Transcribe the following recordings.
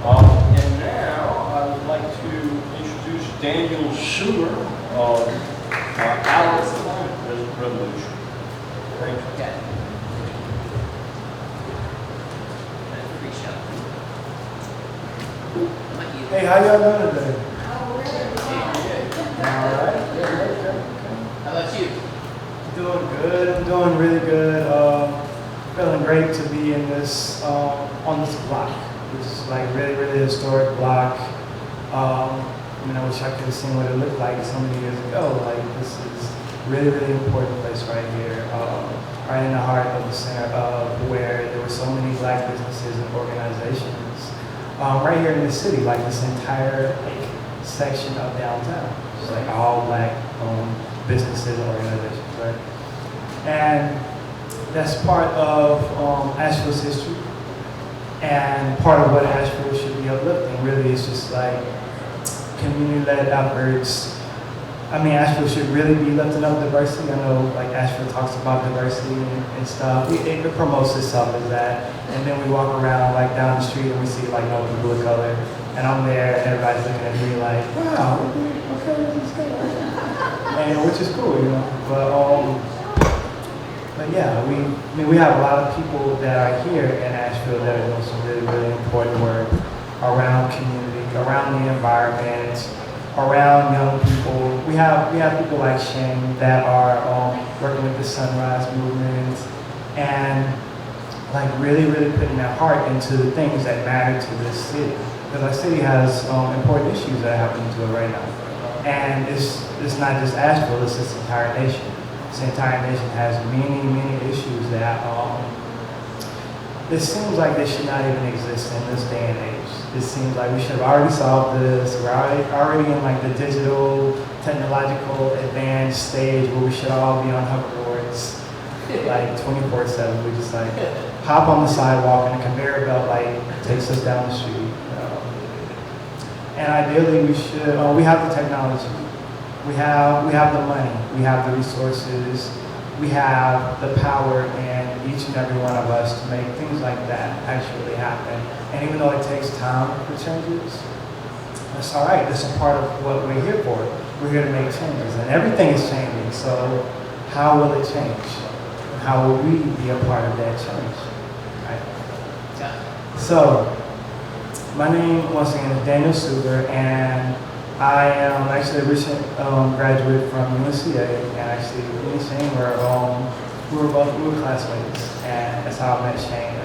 And now I would like to introduce Daniel Suter of Alice Climate Revolution. Thank you. Okay. Hey, how y'all doing today? All Alright. How about you? Doing good. I'm doing really good. Feeling great to be in this on this block, which is like really historic block. I wish I could have seen what it looked like so many years ago. Like this is really important place right here, right in the heart of the center of where there were so many black businesses and organizations. Right here in the city, like this entire section of downtown. It's like all black businesses and organizations, right? And that's part of Asheville's history and part of what Asheville should be uplifting. Really, it's just like community-led efforts. I mean, Asheville should really be lifting up diversity. I know, like, Asheville talks about diversity and stuff. It promotes itself as that. And then we walk around, like, down the street and we see, like, no people of color. And I'm there and everybody's looking at me like, wow, okay, this is good. And which is cool, you know. But yeah, we have a lot of people that are here in Asheville that are doing some really important work around community, around the environment, around young people. We have people like Shane that are working with the Sunrise Movement and like really putting their heart into the things that matter to this city. Because our city has important issues that are happening to it right now. And it's not just Asheville, it's this entire nation. This entire nation has many issues that it seems like they should not even exist in this day and age. It seems like we should have already solved this. We're already in like the digital, technological, advanced stage where we should all be on hoverboards, like 24/7. We just like hop on the sidewalk and a conveyor belt like takes us down the street. And ideally, we have the technology. We have the money, we have the resources, we have the power in each and every one of us to make things like that actually happen. And even though it takes time for changes, that's all right. That's a part of what we're here for. We're here to make changes, and everything is changing. So how will it change? How will we be a part of that change? Right? So my name, once again, is Daniel Suter, and I am actually a recent graduate from UNCA, and actually me and Shane we were classmates, and that's how I met Shane.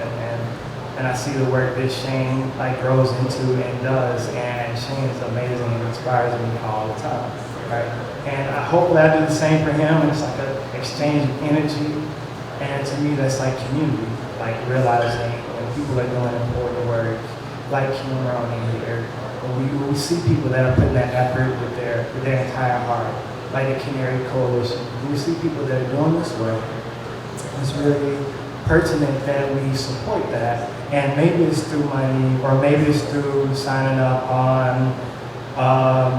And I see the work that Shane like grows into and does, and Shane is amazing and inspires me all the time, right? And hopefully I do the same for him. And it's like an exchange of energy, and to me that's like community, like realizing when people are doing important work, like Canary here. We see people that are putting that effort with their entire heart, like the Canary Coalition. We see people that are doing this work. It's really pertinent that we support that. And maybe it's through money, or maybe it's through signing up on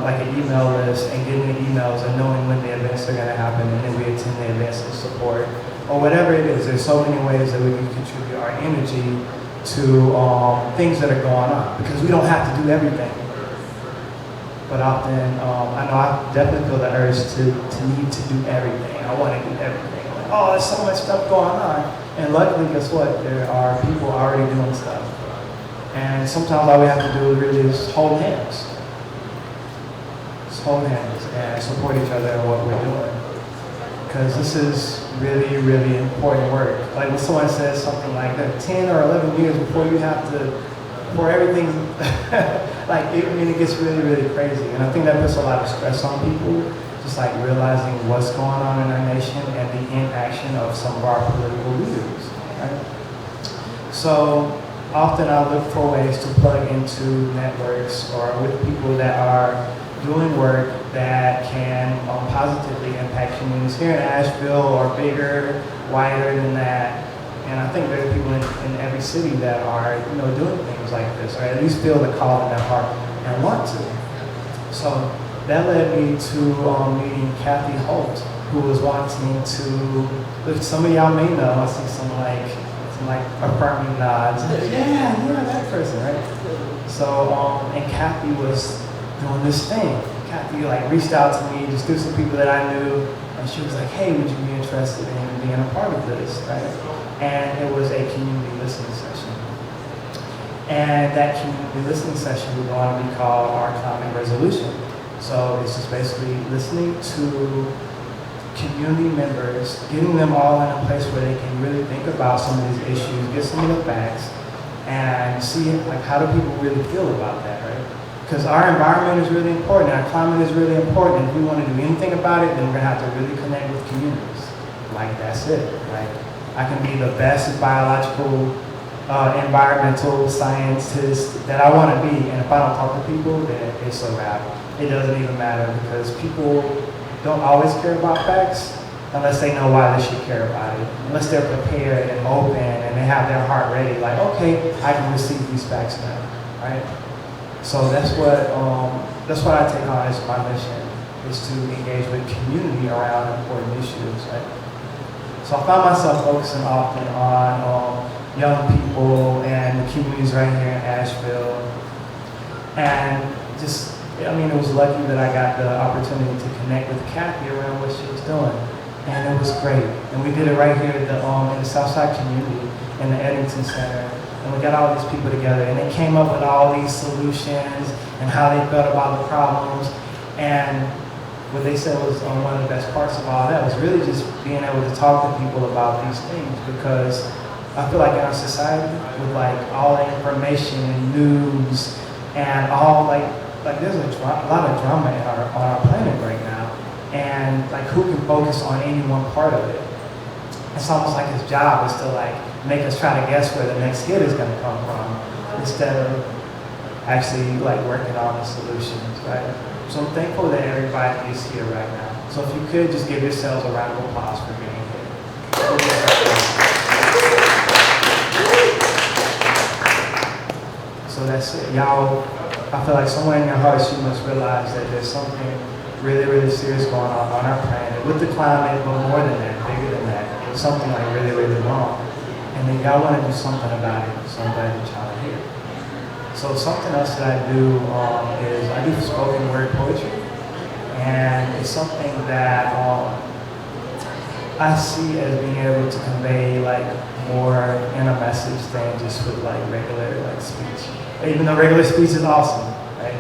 like an email list and getting the emails and knowing when the events are going to happen, and then we attend the events and support, or whatever it is. There's so many ways that we can contribute our energy to things that are going on, because we don't have to do everything. But often, I know I definitely feel the urge to need to do everything. I want to do everything. Like, oh, there's so much stuff going on. And luckily, guess what? There are people already doing stuff. And sometimes all we have to do really is hold hands. Just hold hands and support each other in what we're doing. Because this is really important work. Like when someone says something like that, 10 or 11 years before everything, like it gets really crazy. And I think that puts a lot of stress on people, just like realizing what's going on in our nation and the inaction of some of our political leaders, right? So often I look for ways to plug into networks or with people that are doing work that can positively impact communities here in Asheville or bigger, wider than that. And I think there are people in every city that are, doing things like this, or at least feel the call in their heart and want to. So that led me to meeting Kathy Holt, who was wanting to. Some of y'all may know. I see some affirming nods. Yeah, that person, right? So, and Kathy was doing this thing. Kathy like reached out to me just through some people that I knew, and she was like, "Hey, would you be interested in being a part of this?" Right? And it was a community listening session. And that community listening session was going to be called Our Climate Resolution. So it's just basically listening to community members, getting them all in a place where they can really think about some of these issues, get some of the facts, and see like how do people really feel about that, right? Because our environment is really important, our climate is really important. If we want to do anything about it, then we're going to have to really connect with communities. Like that's it. Like I can be the best biological, environmental scientist that I want to be, and if I don't talk to people, then it's a wrap. It doesn't even matter because people don't always care about facts unless they know why they should care about it. Unless they're prepared and open and they have their heart ready, like, okay, I can receive these facts now, right? So that's what I take on as my mission, is to engage with community around important issues, right? So I find myself focusing often on young people and the communities right here in Asheville. And just, I mean, it was lucky that I got the opportunity to connect with Kathy around what she was doing. And it was great. And we did it right here at the, in the Southside community, in the Eddington Center. And we got all these people together, and they came up with all these solutions and how they felt about the problems. And what they said was one of the best parts of all that was really just being able to talk to people about these things, because I feel like in our society, with like all the information and news and all like there's a lot of drama on our planet right now, and like who can focus on any one part of it? It's almost like his job is to like make us try to guess where the next hit is going to come from, instead of actually like working on the solutions, right? So I'm thankful that everybody is here right now. So if you could just give yourselves a round of applause for being here. So that's it. Y'all, I feel like somewhere in your hearts you must realize that there's something really, really serious going on our planet with the climate, but more than that, bigger than that. There's something like really, really wrong. And then y'all want to do something about it, so I'm glad that y'all are here. So something else that I do is I do spoken word poetry. And it's something that I see as being able to convey like more in a message than just with like regular like speech. Even though regular speech is awesome, right?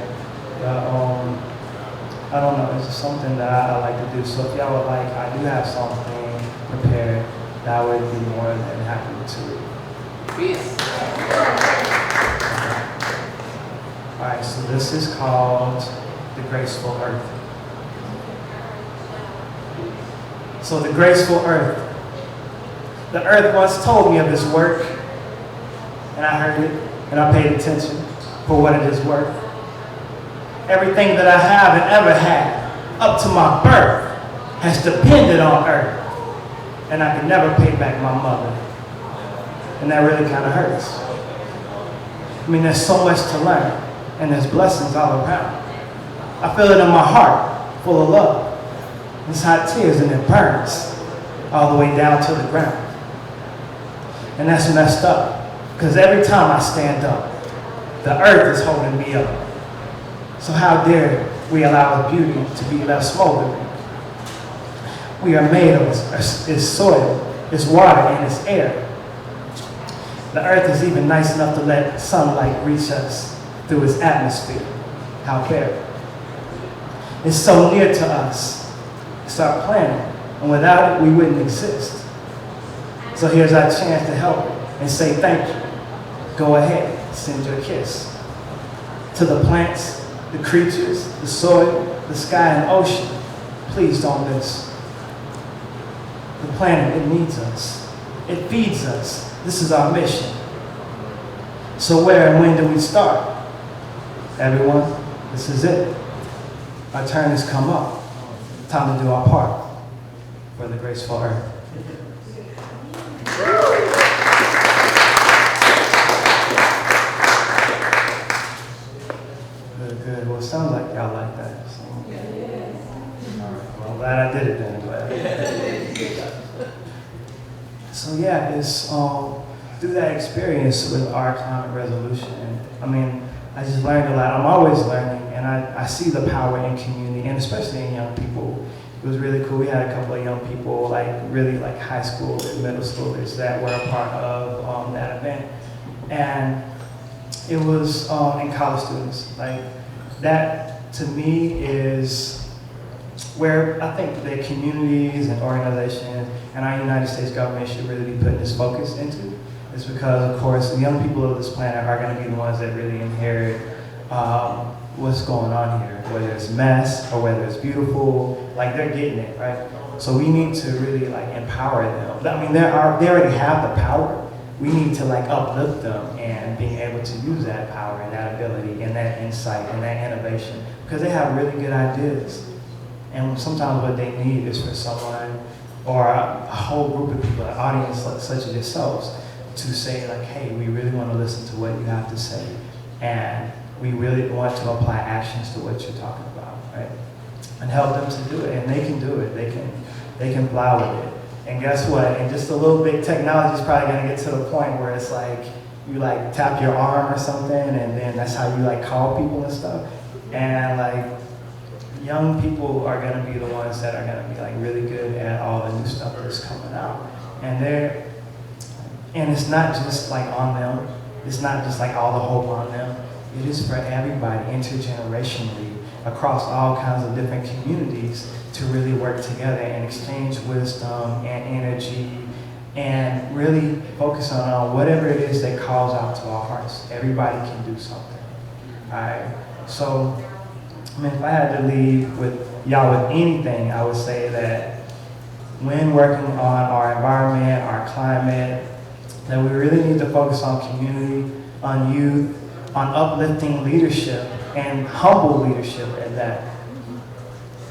I don't know, it's just something that I like to do. So if y'all would like, I do have something prepared that I would be more than happy to read. Peace. Alright, so this is called The Graceful Earth. So the graceful earth. The earth once told me of its work, and I heard it, and I paid attention for what it is worth. Everything that I have and ever had, up to my birth, has depended on earth. And I can never pay back my mother. And that really kind of hurts. I mean, there's so much to learn, and there's blessings all around. I feel it in my heart, full of love. It's hot tears, and it burns all the way down to the ground. And that's messed up, because every time I stand up, the earth is holding me up. So how dare we allow beauty to be left smoldering? We are made of its soil, its water, and its air. The earth is even nice enough to let sunlight reach us through its atmosphere. How bare. It's so near to us. It's our planet, and without it, we wouldn't exist. So here's our chance to help it and say thank you. Go ahead, send your kiss. To the plants, the creatures, the soil, the sky and ocean, please don't miss. The planet, it needs us. It feeds us. This is our mission. So where and when do we start? Everyone, this is it. Our turn has come up. Time to do our part for the graceful earth. Good, good. Well, it sounds like y'all like that. So. All right. Well, I'm glad I did it then. So yeah, it's through that experience with our climate resolution. I mean, I just learned a lot. I'm always learning, and I see the power in community, and especially in young people. It was really cool. We had a couple of young people, like really like high school and middle schoolers that were a part of that event. And it was in college students. Like that to me is where I think the communities and organizations and our United States government should really be putting this focus into. Is because, of course, the young people of this planet are going to be the ones that really inherit what's going on here, whether it's mess or whether it's beautiful, like they're getting it, right? So we need to really like empower them. I mean, they already have the power. We need to like uplift them and being able to use that power and that ability and that insight and that innovation because they have really good ideas. And sometimes what they need is for someone or a whole group of people, an audience such as yourselves, to say like, hey, we really want to listen to what you have to say. And we really want to apply actions to what you're talking about, right? And help them to do it, and they can do it. They can fly with it. And guess what? In just a little bit, technology is probably going to get to the point where it's like you like tap your arm or something, and then that's how you like call people and stuff. And like young people are going to be the ones that are going to be like really good at all the new stuff that's coming out, and it's not just like on them. It's not just like all the hope on them. It is for everybody, intergenerationally, across all kinds of different communities to really work together and exchange wisdom and energy and really focus on whatever it is that calls out to our hearts. Everybody can do something, all right? So, I mean, if I had to leave with y'all with anything, I would say that when working on our environment, our climate, that we really need to focus on community, on youth, on uplifting leadership and humble leadership at that,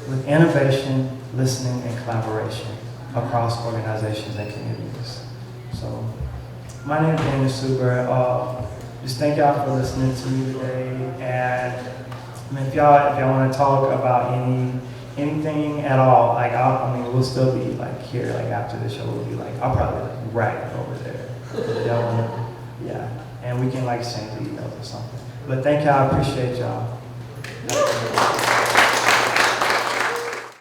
with innovation, listening, and collaboration across organizations and communities. So, my name is Daniel Suber. Just thank y'all for listening to me today. And I mean, if y'all want to talk about anything at all, like I mean, we'll still be like here, like after the show, we'll be like, I'll probably like right over there. Y'all wanna, yeah. And we can like send the emails or something. But thank y'all, I appreciate y'all.